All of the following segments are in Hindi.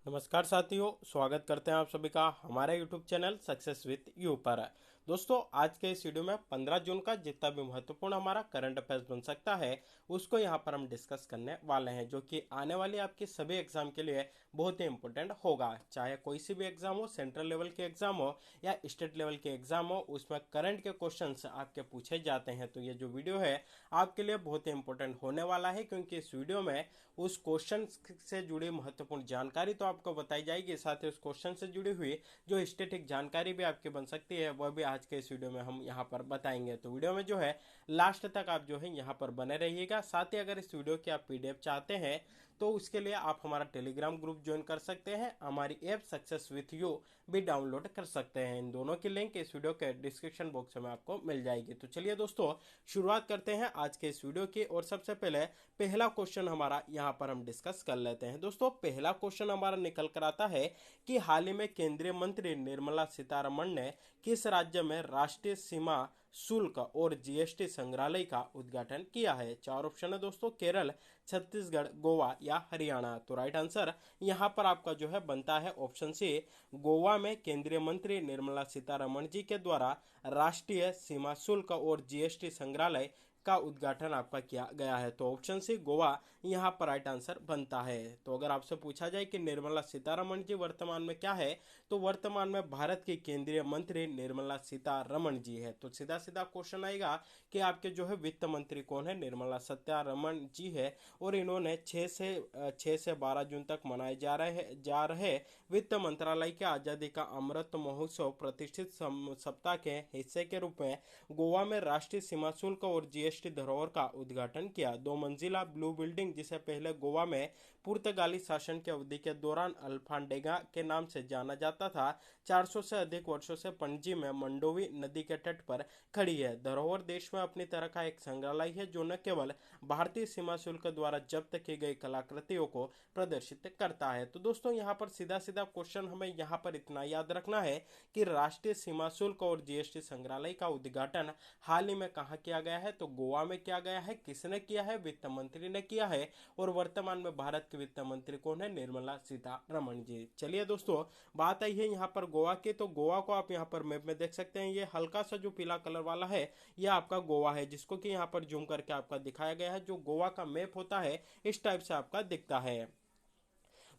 नमस्कार साथियों, स्वागत करते हैं आप सभी का हमारे YouTube channel success with you पर। दोस्तों, आज के इस वीडियो में 15 जून का जितना भी महत्वपूर्ण हमारा करंट अफेयर्स बन सकता है उसको यहाँ पर हम डिस्कस करने वाले हैं, जो कि आने वाली आपके सभी एग्जाम के लिए बहुत ही इंपॉर्टेंट होगा। चाहे कोई सी भी एग्जाम हो, सेंट्रल लेवल के एग्जाम हो या स्टेट लेवल के एग्जाम हो, उसमें करंट के क्वेश्चन आपके पूछे जाते हैं। तो ये जो वीडियो है आपके लिए बहुत ही इंपॉर्टेंट होने वाला है, क्योंकि इस वीडियो में उस क्वेश्चन से जुड़ी महत्वपूर्ण जानकारी तो आपको बताई जाएगी, साथ ही उस क्वेश्चन से जुड़ी हुई जो स्टैटिक जानकारी भी आपकी बन सकती है वह भी आज के इस वीडियो में हम यहाँ पर बताएंगे। तो वीडियो में जो है लास्ट तक आप जो है यहाँ पर बने रहिएगा। साथ ही अगर इस वीडियो की आप पीडीएफ चाहते हैं तो उसके लिए आप हमारा टेलीग्राम ग्रुप ज्वाइन कर सकते हैं, हमारी ऐप सक्सेस विथ यू भी डाउनलोड कर सकते हैं। इन दोनों की लिंक इस वीडियो के डिस्क्रिप्शन बॉक्स में आपको मिल जाएगी। तो चलिए दोस्तों, शुरुआत करते हैं आज के इस वीडियो की। और सबसे पहले पहला क्वेश्चन हमारा यहाँ पर हम डिस्कस कर लेते हैं। दोस्तों, पहला क्वेश्चन हमारा निकल कर आता है कि हाल ही में केंद्रीय मंत्री निर्मला सीतारमण ने किस राज्य में राष्ट्रीय सीमा शुल्क और जीएसटी संग्रहालय का उद्घाटन किया है? चार ऑप्शन है दोस्तों, केरल, छत्तीसगढ़, गोवा या हरियाणा। तो राइट आंसर यहाँ पर आपका जो है बनता है ऑप्शन सी, गोवा में केंद्रीय मंत्री निर्मला सीतारमण जी के द्वारा राष्ट्रीय सीमा शुल्क और जीएसटी संग्रहालय का उद्घाटन आपका किया गया है। तो ऑप्शन सी गोवा यहाँ पर राइट आंसर बनता है। तो अगर आपसे पूछा जाए कि निर्मला सीतारमण जी वर्तमान में क्या है, तो वर्तमान में भारत की केंद्रीय मंत्री निर्मला सीतारमण जी है। तो सीधा सीधा क्वेश्चन आएगा कि आपके जो है वित्त मंत्री कौन है? निर्मला सीतारमण जी है। और इन्होंने 6 से 12 जून तक मनाए जा रहे वित्त मंत्रालय के आजादी का अमृत महोत्सव प्रतिष्ठित सप्ताह के हिस्से के रूप में गोवा में राष्ट्रीय सीमा शुल्क और जीएसटी धरोहर का उद्घाटन किया। 2 मंजिला ब्लू बिल्डिंग, जिसे पहले गोवा में पुर्तगाली शासन की अवधि के दौरान अल्फांडेगा के नाम से जाना जाता था, 400 से अधिक वर्षों से पणजी में मंडोवी नदी के तट पर खड़ी है। धरोहर देश में अपनी तरह का एक संग्रहालय है जो न केवल भारतीय सीमा शुल्क द्वारा जब्त की गई कलाकृतियों को प्रदर्शित करता है। तो दोस्तों, यहाँ पर सीधा सीधा क्वेश्चन हमें यहाँ पर इतना याद रखना है कि राष्ट्रीय सीमा शुल्क और जीएसटी संग्रहालय का उद्घाटन हाल ही में कहाँ किया गया है? तो गोवा में किया गया है। किसने किया है? वित्त मंत्री ने किया है। और वर्तमान में भारत के वित्त मंत्री कौन है? निर्मला सीतारमण जी। चलिए दोस्तों, बात आई है यहाँ पर गोवा की। तो गोवा को आप यहाँ पर मैप में देख सकते हैं, ये हल्का सा जो पीला कलर वाला है ये आपका गोवा है, जिसको कि यहाँ पर जूम करके आपका दिखाया गया है। जो गोवा का मैप होता है इस टाइप से आपका दिखता है।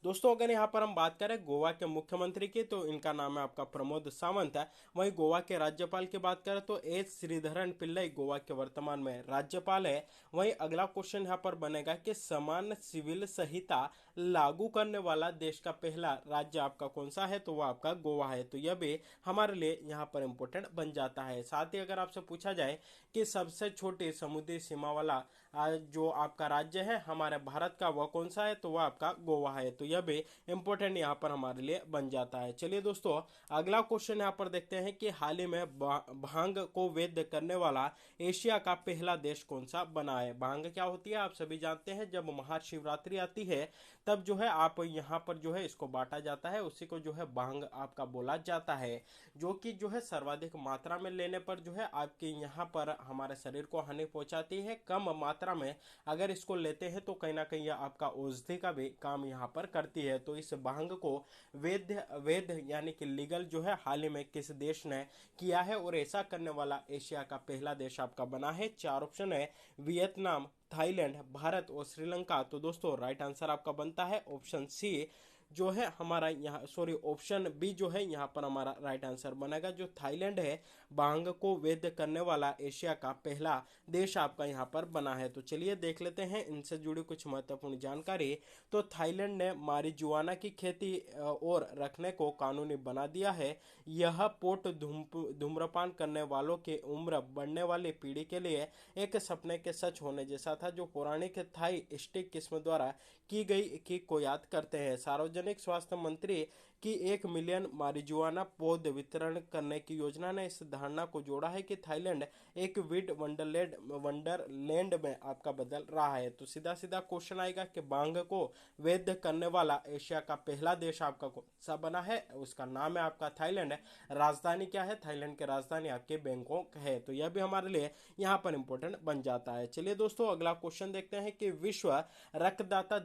दोस्तों, अगर यहाँ पर हम बात करें गोवा के मुख्यमंत्री की, तो इनका नाम है आपका प्रमोद सावंत है। वहीं गोवा के राज्यपाल की बात करें तो एस श्रीधरन पिल्लई गोवा के वर्तमान में राज्यपाल है। वहीं अगला क्वेश्चन यहाँ पर बनेगा कि समान सिविल संहिता लागू करने वाला देश का पहला राज्य आपका कौन सा है? तो वह आपका गोवा है। तो यह भी हमारे लिए यहाँ पर इंपॉर्टेंट बन जाता है। साथ ही अगर आपसे पूछा जाए कि सबसे छोटी समुद्री सीमा वाला जो आपका राज्य है हमारे भारत का, वह कौन सा है? तो वह आपका गोवा है। तो यह भी इंपॉर्टेंट यहाँ पर हमारे लिए बन जाता है। चलिए दोस्तों, अगला क्वेश्चन यहाँ पर देखते हैं कि हाल ही में भांग को वैध करने वाला एशिया का पहला देश कौन सा बना है? भांग क्या होती है आप सभी जानते हैं। जब महाशिवरात्रि आती है तब जो है आप यहाँ पर जो है इसको बांटा जाता है, उसी को जो है भांग आपका बोला जाता है, जो कि जो है सर्वाधिक मात्रा में लेने पर जो है आपके यहाँ पर हमारे शरीर को हानि पहुंचाती है। कम मात्रा में अगर इसको लेते हैं तो कहीं ना कहीं यह आपका औषधि का भी काम यहाँ पर करती है। तो इस भांग को वैध वैध यानी कि लीगल जो है हाल ही में किस देश ने किया है? और ऐसा करने वाला एशिया का पहला देश आपका बना है। चार ऑप्शन है, वियतनाम, थाईलैंड, भारत और श्रीलंका। तो दोस्तों, राइट आंसर आपका बनता है ऑप्शन सी, जो है हमारा यहाँ सॉरी ऑप्शन बी जो है यहाँ पर हमारा राइट आंसर बनेगा। जो थाईलैंड है भांग को वैध करने वाला एशिया का पहला देश आपका यहाँ पर बना है। तो चलिए देख लेते हैं इनसे जुड़ी कुछ महत्वपूर्ण जानकारी। तो थाईलैंड ने मारिजुआना की खेती और रखने को कानूनी बना दिया है। यह पोर्ट धूम्रपान करने वालों की उम्र बढ़ने वाली पीढ़ी के लिए एक सपने के सच होने जैसा था, जो पौराणिक थाई स्टिक किस्म द्वारा की गई की को याद करते हैं। सार्वजनिक स्वास्थ्य मंत्री की 1 मिलियन मारिजुआना पौध वितरण करने की योजना ने इस धारणा को जोड़ा है कि थाईलैंड एक वीड वंडरलैंड में आपका बदल रहा है। तो सीधा सीधा क्वेश्चन आएगा कि भांग को वैध करने वाला एशिया का पहला देश आपका कौन सा बना है? उसका नाम है आपका थाईलैंड। राजधानी क्या है? थाईलैंड की राजधानी आपके बैंकॉक है। तो यह भी हमारे लिए यहाँ पर इंपॉर्टेंट बन जाता है। चलिए दोस्तों, अगला क्वेश्चन देखते हैं कि विश्व रक्तदाता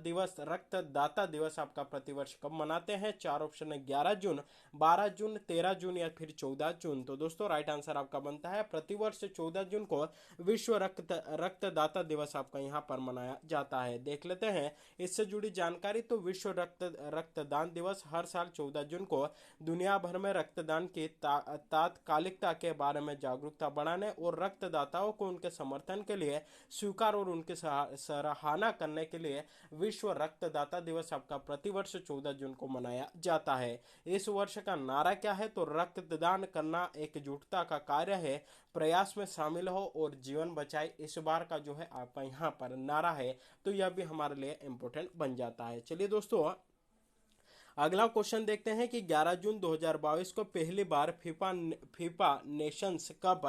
दिवस आपका प्रतिवर्ष प्रतिवर्ष कब मनाते हैं? चार ऑप्शन है 11 जून, 12 जून, 13 जून या फिर 14 जून। तो दोस्तों राइट आंसर आपका बनता है प्रतिवर्ष 14 जून को विश्व रक्तदाता दिवस आपका यहाँ पर मनाया जाता है। देख लेते हैं इससे जुड़ी जानकारी। तो विश्व रक्तदान दिवस हर साल 14 जून को दुनिया भर में रक्तदान की तात्कालिकता के बारे में जागरूकता बढ़ाने और रक्तदाताओं को उनके समर्थन के लिए स्वीकार और उनकी सराहना करने के लिए विश्व रक्तदाता दिवस आपका प्रतिवर्ष 14 जून को मनाया जाता है। इस वर्ष का नारा क्या है? तो रक्तदान करना एकजुटता का कार्य है, प्रयास में शामिल हो और जीवन बचाए। इस बार का जो है आपका यहाँ पर नारा है, तो यह भी हमारे लिए इम्पोर्टेंट बन जाता है। चलिए दोस्तों अगला क्वेश्चन देखते हैं कि 11 जून 2022 को पहली बार फीफा नेशंस कप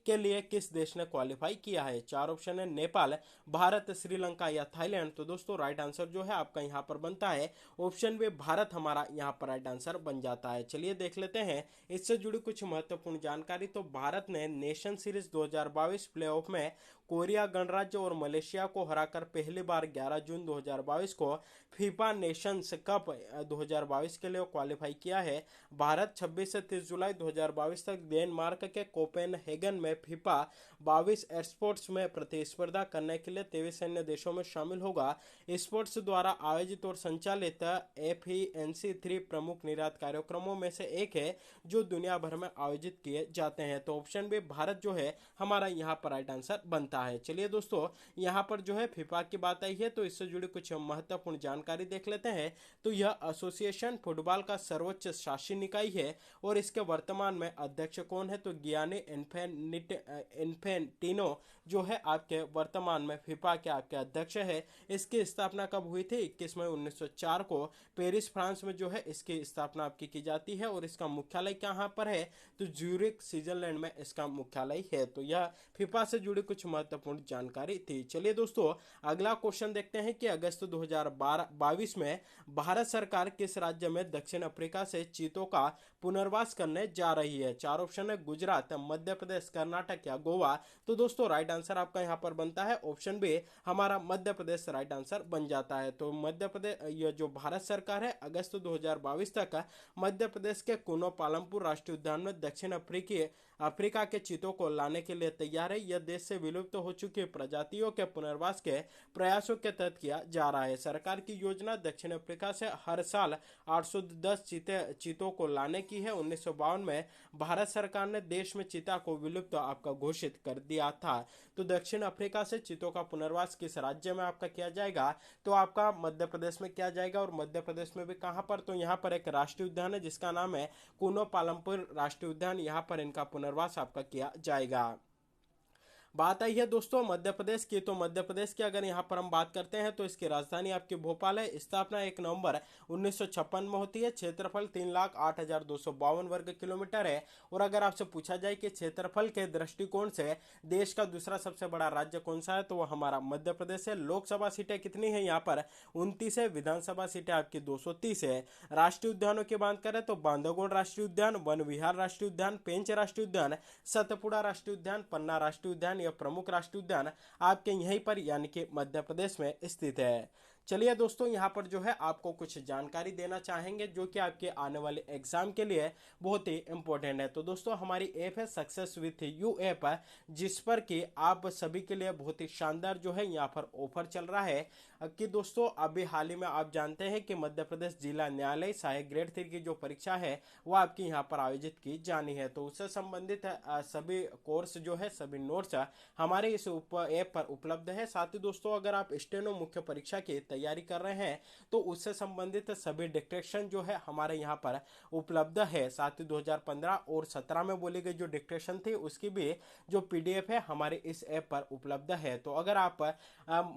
के लिए किस देश ने क्वालिफाई किया है? चार ऑप्शन है नेपाल, भारत, श्रीलंका या थाईलैंड। तो दोस्तों राइट आंसर जो है आपका यहाँ पर बनता है ऑप्शन बी भारत, हमारा यहाँ पर राइट आंसर बन जाता है। चलिए देख लेते हैं इससे जुड़ी कुछ महत्वपूर्ण जानकारी। तो भारत ने नेशन सीरीज 2022 प्लेऑफ में कोरिया गणराज्य और मलेशिया को हराकर पहली बार 11 जून 2022 को फीफा नेशंस कप 2022 के लिए क्वालिफाई किया है। भारत 26 से 30 जुलाई 2022 तक डेनमार्क के कोपेनहेगन में फीफा 22 स्पोर्ट्स में प्रतिस्पर्धा करने के लिए 23 अन्य देशों में शामिल होगा। स्पोर्ट्स द्वारा आयोजित और संचालित FENC 3 प्रमुख निर्यात कार्यक्रमों में से एक है जो दुनिया भर में आयोजित किए जाते हैं। तो ऑप्शन बी भारत जो है हमारा यहाँ पर राइट आंसर बनता है। चलिए दोस्तों यहाँ पर जो है फीफा की बात आई है, तो इससे जुड़ी कुछ महत्वपूर्ण जानकारी देख लेते हैं। तो यह एसोसिएशन फुटबॉल का सर्वोच्च शासी निकाय है और इसके वर्तमान में अध्यक्ष कौन है? तो गियानी इन्फेंटिनो जो है आपके वर्तमान में फीफा के आपके अध्यक्ष है। इसकी स्थापना कब हुई थी? 21 मई 1904 को पेरिस फ्रांस में जो है इसकी स्थापना आपकी की जाती है और इसका मुख्यालय कहाँ पर है? तो ज्यूरिख स्विट्जरलैंड में इसका मुख्यालय है। तो यह फीफा से जुड़ी कुछ महत्वपूर्ण जानकारी थी। चलिए दोस्तों अगला क्वेश्चन देखते हैं कि अगस्त 2022 में भारत सरकार किस राज्य में दक्षिण अफ्रीका से चीतों का पुनर्वास करने जा रही है? चार ऑप्शन है गुजरात, मध्य प्रदेश, कर्नाटक या गोवा। तो दोस्तों राइट आंसर आपका यहाँ पर बनता है ऑप्शन बी हमारा मध्य प्रदेश राइट आंसर बन जाता है। तो मध्य प्रदेश ये जो भारत सरकार है अगस्त 2022 तक मध्य प्रदेश के कुनो पालमपुर राष्ट्रीय उद्यान में दक्षिण अफ्रीका के चीतों को लाने के लिए तैयार है। यह देश से विलुप्त हो चुकी प्रजातियों के पुनर्वास के प्रयासों के तहत किया जा रहा है। सरकार की योजना दक्षिण अफ्रीका से हर साल 810 चीतों को लाने की है। 1952 में भारत सरकार ने देश में चीता को विलुप्त आपका घोषित कर दिया था। तो दक्षिण अफ्रीका से चीतों का पुनर्वास किस राज्य में आपका किया जाएगा? तो आपका मध्य प्रदेश में किया जाएगा। और मध्य प्रदेश में भी कहां पर? तो यहाँ पर एक राष्ट्रीय उद्यान है जिसका नाम है कुनो पालमपुर राष्ट्रीय उद्यान, यहाँ पर इनका पुनर्वास आपका किया जाएगा। बात आई है दोस्तों मध्य प्रदेश की। तो मध्य प्रदेश की अगर यहाँ पर हम बात करते हैं तो इसकी राजधानी आपकी भोपाल है। स्थापना 1 नवंबर 1956 में होती है। क्षेत्रफल 3,08,252 वर्ग किलोमीटर है। और अगर आपसे पूछा जाए कि क्षेत्रफल के दृष्टिकोण से देश का दूसरा सबसे बड़ा राज्य कौन सा है, तो वह हमारा मध्य प्रदेश है। लोकसभा सीटें कितनी है यहाँ पर? 29 है। विधानसभा सीटें आपकी 230 है। राष्ट्रीय उद्यानों की बात करें तो बांधवगढ़ राष्ट्रीय उद्यान, वन विहार राष्ट्रीय उद्यान, पेंच राष्ट्रीय उद्यान, सतपुड़ा राष्ट्रीय उद्यान, पन्ना राष्ट्रीय उद्यान, प्रमुख राष्ट्रीय उद्यान आपके यहीं पर यानी कि मध्य प्रदेश में स्थित है। चलिए दोस्तों यहाँ पर जो है आपको कुछ जानकारी देना चाहेंगे जो कि आपके आने वाले एग्जाम के लिए बहुत ही इंपॉर्टेंट है। तो दोस्तों हमारी ऐप है सक्सेस विथ यू ऐप है, जिस पर कि आप सभी के लिए बहुत ही शानदार जो है यहाँ पर ऑफर चल रहा है कि दोस्तों अभी हाल ही में आप जानते हैं कि मध्य प्रदेश जिला न्यायालय सहायक ग्रेड 3 की जो परीक्षा है वो आपकी यहाँ पर आयोजित की जानी है। तो उससे संबंधित सभी कोर्स जो है सभी नोट्स हमारे इस ऐप पर उपलब्ध है। साथ ही दोस्तों अगर आप स्टेनो मुख्य परीक्षा की तैयारी कर रहे हैं तो उससे संबंधित सभी डिक्टेशन जो है हमारे यहाँ पर उपलब्ध है। साथ ही 2015 और 17 में बोली गई जो डिक्टेशन थी उसकी भी जो PDF है हमारे इस ऐप पर उपलब्ध है। तो अगर आप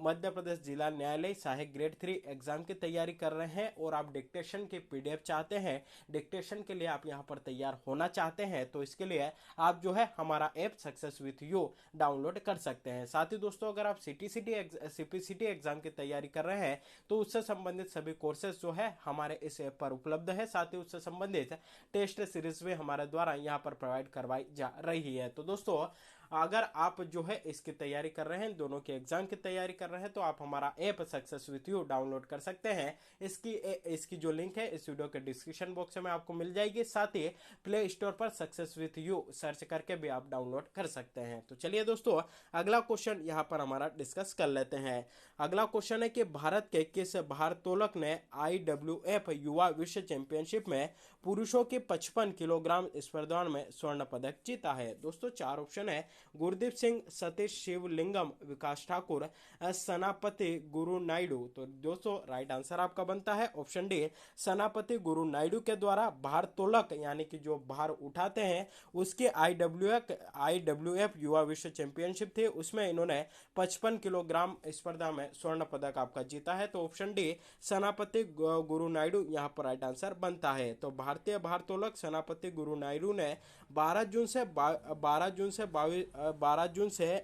मध्य प्रदेश जिला न्यायालय सहायक ग्रेड 3 एग्जाम की तैयारी कर रहे हैं और आप डिक्टेशन की PDF चाहते हैं, डिक्टेशन के लिए आप यहाँ पर तैयार होना चाहते हैं, तो इसके लिए आप जो है हमारा app success with you download कर सकते हैं। साथ ही दोस्तों अगर आप CPCT एग्जाम की तैयारी कर रहे हैं तो उससे संबंधित सभी कोर्सेज जो है हमारे इस ऐप पर उपलब्ध है। साथ ही उससे संबंधित टेस्ट सीरीज भी हमारे द्वारा यहाँ पर प्रोवाइड करवाई जा रही है। तो दोस्तों अगर आप जो है इसकी तैयारी कर रहे हैं, दोनों के एग्जाम की तैयारी कर रहे हैं, तो आप हमारा app success with you download कर सकते हैं। इसकी जो लिंक है इस वीडियो के डिस्क्रिप्शन बॉक्स में आपको मिल जाएगी। साथ ही प्ले स्टोर पर सक्सेस विथ यू सर्च करके भी आप डाउनलोड कर सकते हैं। तो चलिए दोस्तों, अगला क्वेश्चन यहाँ पर हमारा डिस्कस कर लेते हैं। अगला क्वेश्चन है कि भारत के किस भारोत्तोलक ने IWF युवा विश्व चैंपियनशिप में पुरुषों की 55 किलोग्राम स्पर्धा में स्वर्ण पदक जीता है? दोस्तों चार ऑप्शन है: गुरदीप सिंह, सतीश शिवलिंगम, विकास ठाकुर, सनापति गुरु नायडू। तो दोस्तों राइट आंसर आपका बनता है ऑप्शन डी, सनापति गुरु नायडू के द्वारा भारोत्तोलक यानी कि जो भार उठाते हैं उसके IWF युवा विश्व चैंपियनशिप थी, उसमें इन्होंने 55 किलोग्राम स्पर्धा में स्वर्ण पदक आपका जीता है। तो ऑप्शन डी सनापति गुरु नायडू यहाँ पर राइट आंसर बनता है। तो भारतीय भारोत्तोलक सनापति गुरु नायडू ने 12 जून से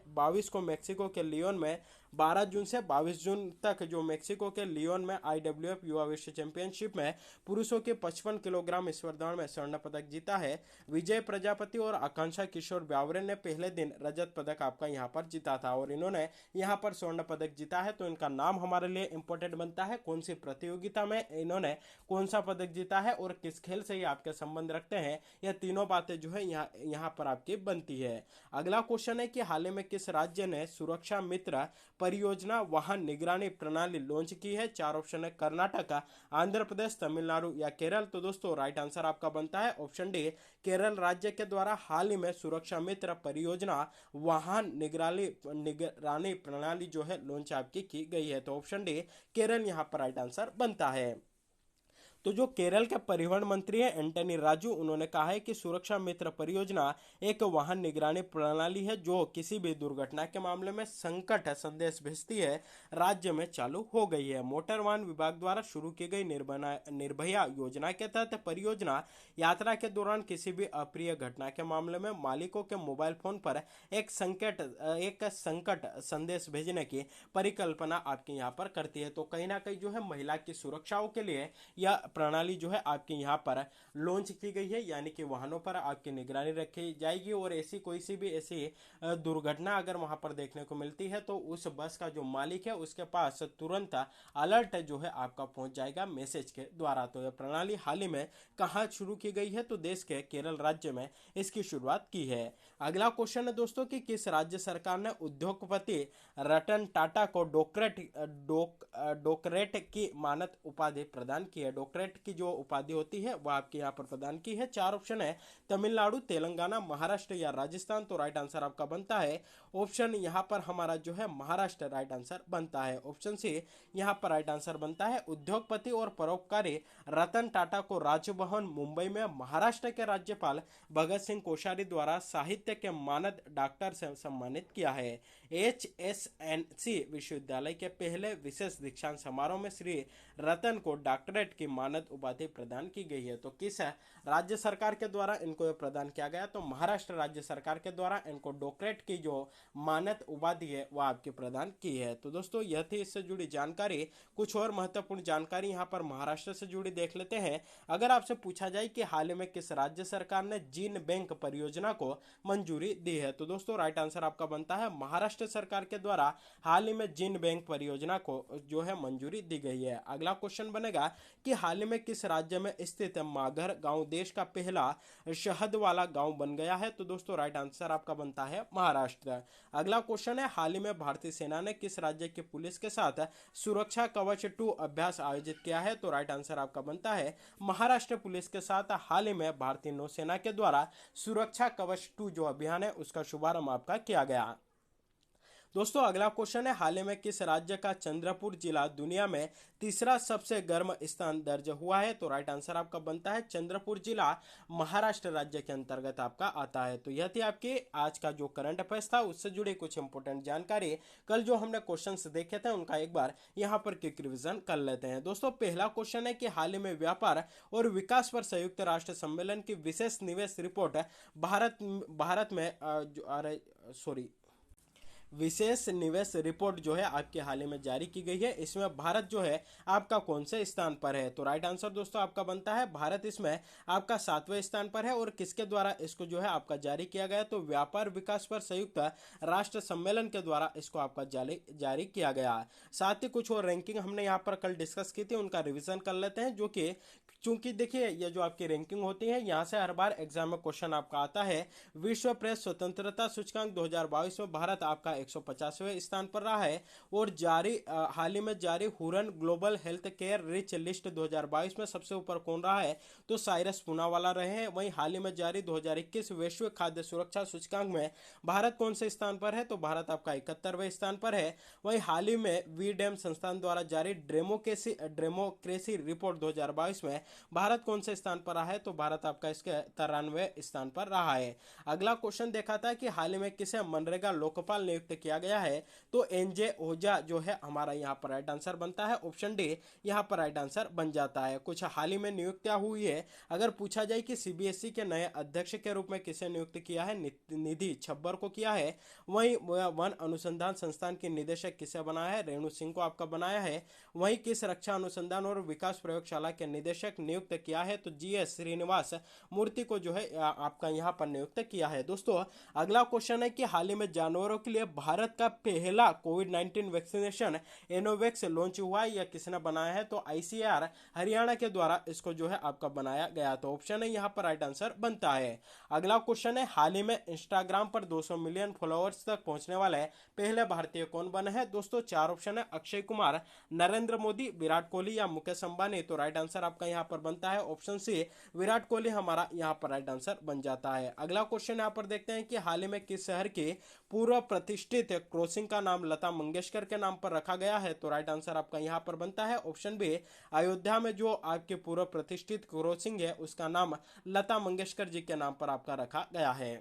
22 को मेक्सिको के लियोन में 12 जून से 22 जून तक जो मेक्सिको के लियोन में IWF युवा विश्व चैंपियनशिप में पुरुषों के 55 किलोग्राम स्पर्धा में स्वर्ण पदक जीता है। विजय प्रजापति और आकांक्षा किशोर ब्यावरे ने पहले दिन रजत पदक आपका यहाँ पर जीता था और इन्होंने यहाँ पर स्वर्ण पदक जीता है। तो इनका नाम हमारे लिए इंपॉर्टेंट बनता है, कौन सी प्रतियोगिता में इन्होंने कौन सा पदक जीता है और किस खेल से ये आपके संबंध रखते हैं, यह तीनों बातें जो है यहाँ पर आपकी बनती है। अगला क्वेश्चन है कि हाल ही में किस राज्य ने सुरक्षा मित्र परियोजना वाहन निगरानी प्रणाली लॉन्च की है? चार ऑप्शन है: कर्नाटक, आंध्र प्रदेश, तमिलनाडु या केरल। तो दोस्तों राइट आंसर आपका बनता है ऑप्शन डी, केरल राज्य के द्वारा हाल ही में सुरक्षा मित्र परियोजना वाहन निगरानी प्रणाली जो है लॉन्च आपकी की गई है। तो ऑप्शन डी केरल यहाँ पर राइट आंसर बनता है। तो जो केरल के परिवहन मंत्री है एंटनी राजू, उन्होंने कहा है कि सुरक्षा मित्र परियोजना एक वाहन निगरानी प्रणाली है जो किसी भी दुर्घटना के मामले में संकट संदेश भेजती है, राज्य में चालू हो गई है। मोटर वाहन विभाग द्वारा शुरू की गई निर्भया योजना के तहत परियोजना यात्रा के दौरान किसी भी अप्रिय घटना के मामले में मालिकों के मोबाइल फोन पर एक संकट संदेश भेजने की परिकल्पना आपकी यहाँ पर करती है। तो कहीं ना कहीं जो है महिला की सुरक्षाओं के लिए यह प्रणाली जो है आपके यहाँ पर लॉन्च की गई है, यानी कि वाहनों पर आपकी निगरानी रखी जाएगी और ऐसी कोई सी भी ऐसी दुर्घटना अगर वहां पर देखने को मिलती है तो उस बस का जो मालिक है उसके पास तुरंत अलर्ट जो है आपका पहुंच जाएगा मैसेज के द्वारा। तो यह प्रणाली हाल ही में कहाँ शुरू की गई है? तो देश के केरल राज्य में इसकी शुरुआत की है। अगला क्वेश्चन है दोस्तों कि किस राज्य सरकार ने उद्योगपति रतन टाटा को डॉक्टरेट की मानद उपाधि प्रदान की है? डॉक्टरेट की जो उपाधि होती है वह आपके यहाँ पर प्रदान की है। चार ऑप्शन है: तमिलनाडु, तेलंगाना, महाराष्ट्र या राजस्थान। तो राइट आंसर आपका बनता है ऑप्शन यहाँ पर हमारा जो है महाराष्ट्र राइट आंसर बनता है। ऑप्शन सी यहाँ पर राइट आंसर बनता है। उद्योगपति और परोपकारी रतन टाटा को राजभवन मुंबई में महाराष्ट्र के राज्यपाल भगत सिंह कोश्यारी द्वारा साहित्य के मानद डॉक्टर से सम्मानित किया है। HSNC विश्वविद्यालय के पहले विशेष दीक्षांत समारोह में श्री रतन को डॉक्टरेट की मानद उपाधि प्रदान की गई है। तो किस राज्य सरकार के द्वारा इनको प्रदान किया गया? तो महाराष्ट्र राज्य सरकार के द्वारा इनको डॉक्टरेट की जो मानद उपाधि है वह आपकी प्रदान की है। तो दोस्तों यह थी इससे जुड़ी जानकारी। कुछ और महत्वपूर्ण जानकारी यहाँ पर महाराष्ट्र से जुड़ी देख लेते हैं। अगर आपसे पूछा जाए कि हाल ही में किस राज्य सरकार ने जीन बैंक परियोजना को मंजूरी दी है? तो दोस्तों राइट आंसर आपका बनता है महाराष्ट्र सरकार के द्वारा हाल ही में जीन बैंक परियोजना को जो है मंजूरी दी गई है। अगला क्वेश्चन बनेगा कि हाल ही में किस राज्य में स्थित माघर गांव देश का पहला शहद वाला गांव बन गया है? तो दोस्तों राइट आंसर आपका बनता है महाराष्ट्र। अगला क्वेश्चन है हाल ही में भारतीय सेना ने किस राज्य की पुलिस के साथ सुरक्षा कवच 2 अभ्यास आयोजित किया है? तो राइट आंसर आपका बनता है महाराष्ट्र पुलिस के साथ हाल ही में भारतीय नौसेना के द्वारा सुरक्षा कवच 2 जो अभियान है उसका शुभारंभ आपका किया गया। दोस्तों अगला क्वेश्चन है हाल ही में किस राज्य का चंद्रपुर जिला दुनिया में तीसरा सबसे गर्म स्थान दर्ज हुआ है? तो राइट आंसर आपका बनता है चंद्रपुर जिला महाराष्ट्र राज्य के अंतर्गत आपका आता है। तो यह थी आपकी आज का जो करंट अफेयर्स था उससे जुड़ी कुछ इंपोर्टेंट जानकारी। कल जो हमने क्वेश्चंस देखे थे उनका एक बार यहाँ पर क्विक रिवीजन कर लेते हैं। दोस्तों पहला क्वेश्चन है कि हाल ही में व्यापार और विकास पर संयुक्त राष्ट्र सम्मेलन की विशेष निवेश रिपोर्ट भारत में विशेष निवेश रिपोर्ट जो है आपके हाल ही में जारी की गई है, इसमें भारत जो है आपका कौन से स्थान पर है? तो राइट आंसर दोस्तों आपका बनता है भारत इसमें आपका 7वें स्थान पर है। और किसके द्वारा इसको जो है आपका जारी किया गया? तो व्यापार विकास पर संयुक्त राष्ट्र सम्मेलन के द्वारा इसको आपका जारी किया गया। साथ ही कुछ और रैंकिंग हमने यहाँ पर कल डिस्कस की थी, उनका रिवीजन कर लेते हैं। जो कि चूंकि देखिए ये जो आपकी रैंकिंग होती है यहाँ से हर बार एग्जाम में क्वेश्चन आपका आता है। विश्व प्रेस स्वतंत्रता सूचकांक 2022 में भारत आपका 150वें स्थान पर रहा है। और हाल ही में जारी Huron global health care rich list 2022 में सबसे ऊपर कौन रहा है? तो साइरस पूनावाला रहे हैं। वहीं हाल ही में जारी 2021 वैश्विक खाद्य सुरक्षा सूचकांक में भारत कौन से स्थान पर है? तो भारत आपका 71वें स्थान पर है। वहीं हाल ही में वीडेम संस्थान द्वारा जारी डेमोक्रेसी रिपोर्ट 2022 में भारत कौन से स्थान पर रहा है? तो भारत आपका इसके 93वें स्थान पर रहा है। अगला क्वेश्चन देखा था कि हाल ही में किसे मनरेगा लोकपाल नियुक्त किया गया है? तो एनजे ओझा जो है हमारा यहाँ पर राइट आंसर बनता है। ऑप्शन डी यहाँ पर राइट आंसर बन जाता है। कुछ हाल ही में नियुक्तियां हुई है। अगर पूछा जाए कि सीबीएसई के नए अध्यक्ष के रूप में किसे नियुक्त किया है? निधि छब्बर को किया है। वहीं वन अनुसंधान संस्थान के निदेशक किसे बनाया है? रेणु सिंह को आपका बनाया है। वहीं किस रक्षा अनुसंधान और विकास प्रयोगशाला के निदेशक नियुक्त किया है? तो जीएस श्रीनिवास मूर्ति को जो है आपका यहाँ पर नियुक्त किया है। दोस्तों अगला क्वेश्चन है कि हाल ही में जानवरों के लिए भारत का पहला कोविड-19 वैक्सीनेशन एनोवेक्स लॉन्च हुआ है, या किसने बनाया है? तो आईसीएआर हरियाणा के द्वारा इसको जो है आपका बनाया गया। तो ऑप्शन है यहाँ पर राइट आंसर बनता है। अगला क्वेश्चन है हाल ही में इंस्टाग्राम पर 200 मिलियन फॉलोअर्स तक पहुंचने वाले पहले भारतीय कौन बने हैं? दोस्तों 4 ऑप्शन है, अक्षय कुमार, नरेंद्र मोदी, विराट कोहली या मुकेश अंबानी। तो राइट आंसर आपका यहाँ पर बनता है ऑप्शन सी, विराट कोहली हमारा यहाँ पर राइट आंसर बन जाता है। अगला क्वेश्चन यहाँ पर देखते हैं कि हाल ही में किस शहर की पूर्व प्रतिष्ठित क्रॉसिंग का नाम लता मंगेशकर के नाम पर रखा गया है? तो राइट आंसर आपका यहाँ पर बनता है ऑप्शन बी, अयोध्या में जो आपके पूर्व प्रतिष्ठित क्रॉसिंग है उसका नाम लता मंगेशकर जी के नाम पर आपका रखा गया है।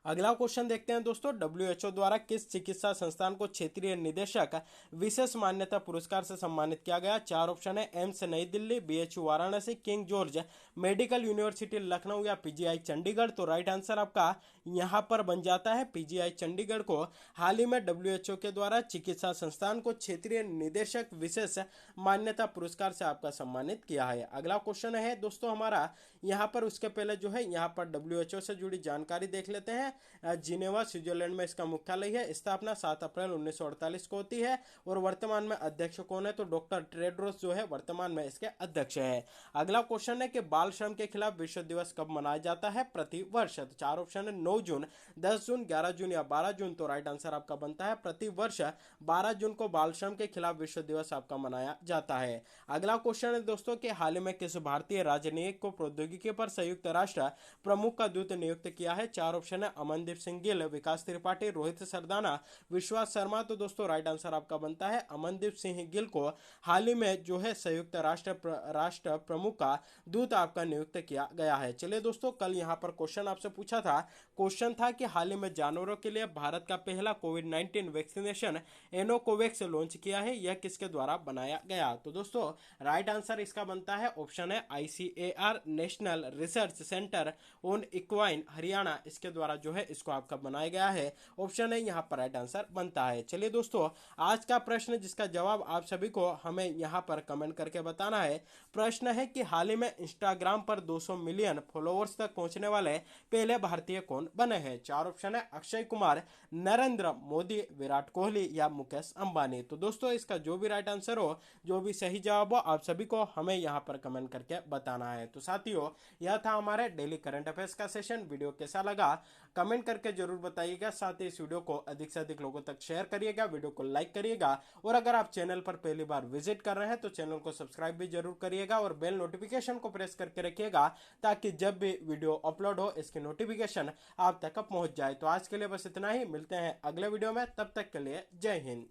अगला क्वेश्चन देखते हैं दोस्तों, डब्ल्यूएचओ द्वारा किस चिकित्सा संस्थान को क्षेत्रीय निदेशक विशेष मान्यता पुरस्कार से सम्मानित किया गया? 4 ऑप्शन है, एम्स नई Delhi, BHU Varanasi, king George medical university Lucknow या पीजीआई चंडीगढ़। तो राइट आंसर आपका यहाँ पर बन जाता है पीजीआई चंडीगढ़ को हाल ही में डब्ल्यूएचओ के द्वारा चिकित्सा संस्थान को क्षेत्रीय निदेशक विशेष मान्यता पुरस्कार से आपका सम्मानित किया है। अगला क्वेश्चन है दोस्तों हमारा यहाँ पर, उसके पहले जो है यहाँ पर डब्ल्यूएचओ से जुड़ी जानकारी देख लेते हैं। जिनेवा स्विट्जरलैंड में इसका मुख्यालय है। स्थापना 7 अप्रैल 1948 को होती है। और वर्तमान में अध्यक्ष कौन है? तो डॉक्टर टेड्रोस जो है वर्तमान में इसके अध्यक्ष है। अगला क्वेश्चन है कि बाल श्रम के खिलाफ विश्व दिवस कब मनाया जाता है प्रति वर्ष? तो 4 ऑप्शन है, 9 जून, 10 जून, 11 जून या 12 जून। तो राइट आंसर आपका बनता है प्रति वर्ष 12 जून को बाल श्रम के खिलाफ विश्व दिवस आपका मनाया जाता है। अगला क्वेश्चन है दोस्तों कि हाल ही में किस भारतीय राजनयिक को प्रौद्योगिकी पर संयुक्त राष्ट्र प्रमुख का दूत नियुक्त किया है? 4 ऑप्शन है, अमनदीप सिंह गिल, विकास त्रिपाठी, रोहित सरदाना, विश्वास शर्मा। तो दोस्तों राइट आंसर आपका बनता है अमनदीप सिंह गिल को हाल ही में जो है संयुक्त राष्ट्र प्रमुख का दूत आपका नियुक्त किया गया है। चलिए दोस्तों, कल यहाँ पर क्वेश्चन आपसे पूछा था, क्वेश्चन था कि हाल ही में जानवरों के लिए भारत का पहला कोविड-19 वैक्सीनेशन एनोकोवैक्स लॉन्च किया है, यह किसके द्वारा बनाया गया? तो दोस्तों राइट आंसर इसका बनता है ऑप्शन है, ICAR national research centre on equine Haryana, इसके द्वारा जो है इसको आपका बनाया गया है। ऑप्शन है यहाँ पर राइट आंसर बनता है। चलिए दोस्तों, आज का प्रश्न जिसका जवाब आप सभी को हमें यहाँ पर कमेंट करके बताना है। प्रश्न है कि हाल ही में इंस्टाग्राम पर 200 मिलियन फॉलोअर्स तक पहुंचने वाले पहले भारतीय कौन बने हैं? 4 ऑप्शन है, अक्षय कुमार, नरेंद्र मोदी, विराट कोहली या मुकेश अंबानी। तो दोस्तों इसका जो भी राइट आंसर हो, जो भी सही जवाब हो, आप सभी को हमें यहाँ पर कमेंट करके बताना है। तो साथियों, यह था हमारे डेली करंट अफेयर्स का सेशन। वीडियो कैसा लगा कमेंट करके जरूर बताइएगा। साथ ही इस वीडियो को अधिक से अधिक लोगों तक शेयर करिएगा, वीडियो को लाइक करिएगा। और अगर आप चैनल पर पहली बार विजिट कर रहे हैं तो चैनल को सब्सक्राइब भी जरूर करिएगा और बेल नोटिफिकेशन को प्रेस करके रखिएगा, ताकि जब भी वीडियो अपलोड हो इसकी नोटिफिकेशन आप तक पहुंच जाए। तो आज के लिए बस इतना ही, मिलते हैं अगले वीडियो में, तब तक के लिए जय हिंद।